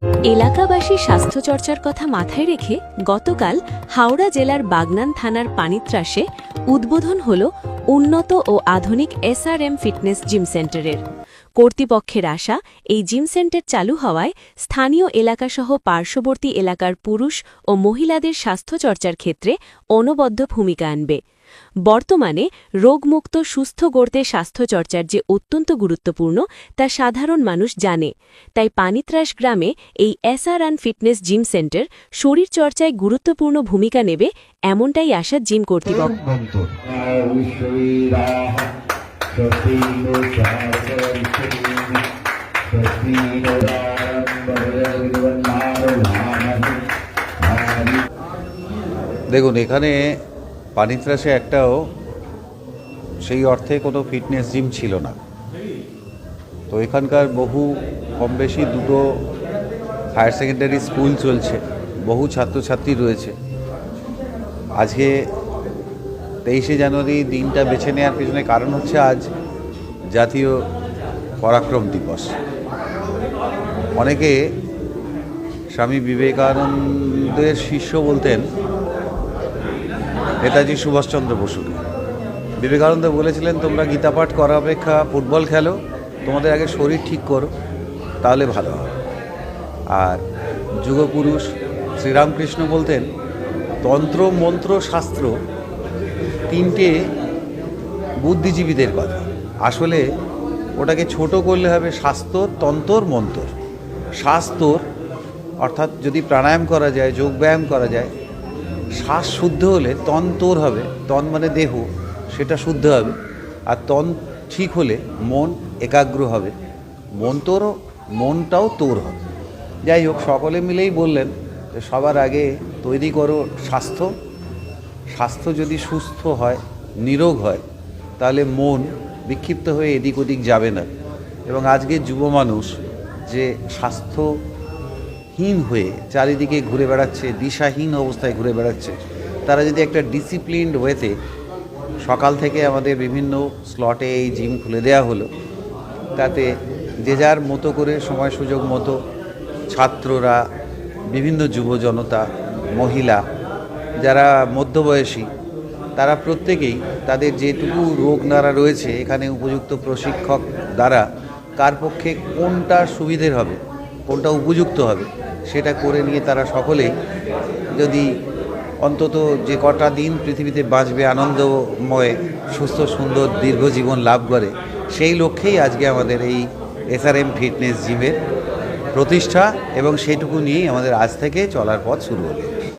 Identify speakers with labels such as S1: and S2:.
S1: এলাকাবাসী স্বাস্থ্যচর্চার কথা মাথায় রেখে গতকাল হাওড়া জেলার বাগনান থানার পানিত্রাসে উদ্বোধন হল উন্নত ও আধুনিক SRM ফিটনেস জিম সেন্টারের। কর্তৃপক্ষের আশা, এই জিম সেন্টার চালু হওয়ায় স্থানীয় এলাকাসহ পার্শ্ববর্তী এলাকার পুরুষ ও মহিলাদের স্বাস্থ্যচর্চার ক্ষেত্রে অনবদ্য ভূমিকা আনবে। বর্তমানে রোগমুক্ত সুস্থ গড়তে স্বাস্থ্যচর্চার যে অত্যন্ত গুরুত্বপূর্ণ তা সাধারণ মানুষ জানে। তাই পানিত্রাস গ্রামে এই SRM ফিটনেস জিম সেন্টার শরীরচর্চায় গুরুত্বপূর্ণ ভূমিকা নেবে, এমনটাই আশা জিম কর্তৃপক্ষ।
S2: দেখুন, এখানে পানিত্রাসে একটাও সেই অর্থে কোনো ফিটনেস জিম ছিল না। তো এখানকার বহু কম বেশি দুটো হায়ার সেকেন্ডারি স্কুল চলছে, বহু ছাত্রছাত্রী রয়েছে। আজকে 23শে জানুয়ারি দিনটা বেছে নেওয়ার পেছনে কারণ হচ্ছে আজ জাতীয় পরাক্রম দিবস। অনেকে স্বামী বিবেকানন্দের শিষ্য বলতেন নেতাজি সুভাষচন্দ্র বসুকে। বিবেকানন্দ বলেছিলেন, তোমরা গীতা পাঠ করা অপেক্ষা ফুটবল খেলো, তোমাদের আগে শরীর ঠিক করো, তাহলে ভালো হবে। আর যুগপুরুষ শ্রীরামকৃষ্ণ বলতেন, তন্ত্র মন্ত্র শাস্ত্র তিনটে বুদ্ধিজীবীদের কথা। আসলে ওটাকে ছোট করলে হবে শাস্ত্র, তন্তর, মন্তর। শাস্ত্র অর্থাৎ যদি প্রাণায়াম করা যায়, যোগব্যায়াম করা যায়, শ্বাস শুদ্ধ হলে তন তোর হবে। তন মানে দেহ, সেটা শুদ্ধ হবে। আর তন ঠিক হলে মন একাগ্র হবে, মনটাও তোর হবে। যাই হোক, সকলে মিলেই বললেন যে সবার আগে তৈরি করো স্বাস্থ্য। স্বাস্থ্য যদি সুস্থ হয়, নিরোগ হয়, তাহলে মন বিক্ষিপ্ত হয়ে এদিক ওদিক যাবে না। এবং আজকের যুব মানুষ যে স্বাস্থ্যহীন হয়ে চারিদিকে ঘুরে বেড়াচ্ছে, দিশাহীন অবস্থায় ঘুরে বেড়াচ্ছে, তারা যদি একটা ডিসিপ্লিনড ওয়েতে, সকাল থেকে আমাদের বিভিন্ন স্লটে এই জিম খুলে দেওয়া হলো, তাতে যে যার মতো করে সময় সুযোগ মতো ছাত্ররা, বিভিন্ন যুব জনতা, মহিলা, যারা মধ্যবয়সী, তারা প্রত্যেকেই তাদের যেটুকু রোগ নাড়া রয়েছে এখানে উপযুক্ত প্রশিক্ষক দ্বারা কার পক্ষে কোনটা সুবিধের হবে, কোনটা উপযুক্ত হবে, সেটা করে নিয়ে তারা সকলেই যদি অন্তত যে কটা দিন পৃথিবীতে বাঁচবে আনন্দময়, সুস্থ, সুন্দর, দীর্ঘ জীবন লাভ করে, সেই লক্ষ্যেই আজকে আমাদের এই SRM ফিটনেস জিমের প্রতিষ্ঠা। এবং সেইটুকু নিয়েই আমাদের আজ থেকে চলার পথ শুরু হলো।